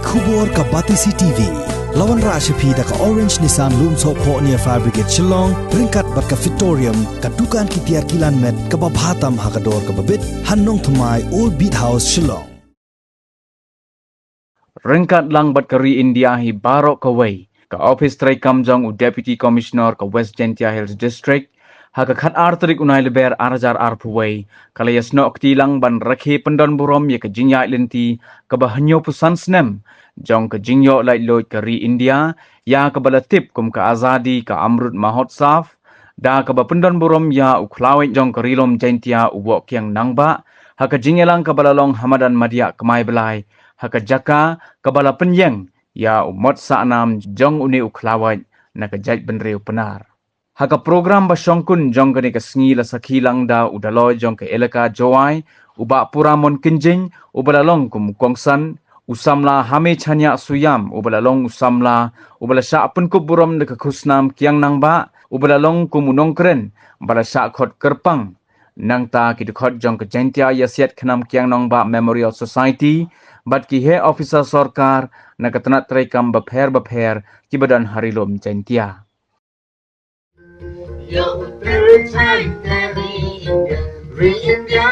Kubor ka Batisi TV. Lawan Rashapi da ka Orange Nissan Loom So Po near Fabricate Shillong. Ringkat bat ka Victorium ka Dukan ki Tiar Kilan Met ka Babhatam Hakador ka Babit Hannong Thumai Old Beat House Shillong. Ringkat lang bat ka India hi Barok Kawai ka Office Tray Kamjong u Deputy Commissioner ka West Gentia Hills District. Haka khat artrik unai leber arajar arpuway kalayas no lang ban rakhe pendon burom ye ka jinya lenti ka bahanyo pusan snem jong ka jinyo lai loy ka India ya ka balatip kum ka azadi ka amrut mahotsav da ka ba pendon burom ya ukhlawai jong ka rilom jaintia uwok kyang nangba haka jingelang ka balalong hamadan madia kemai belai haka jaka ka bala penyeng ya umot saanam jong uni ukhlawai na ka jaj benreu penar. Haka program basyongkun jong kani ka sngi la sakilang da udaloy jong ka elaka joai uba puramon kinjing ubalalong kum kongsan usamla hame chanya suyam ubalalong usamla ubala sya apun ku burom de ka khusnam kiang nangba ubalalong kum unongkren bala sya khot kerpang nang ta ki khot jong ka jentia yasiat khnam kiang nangba Memorial Society bat ki he officer sarkar na katanat traikam bapher ki badan harilom jentia. Yo, very tight, very India,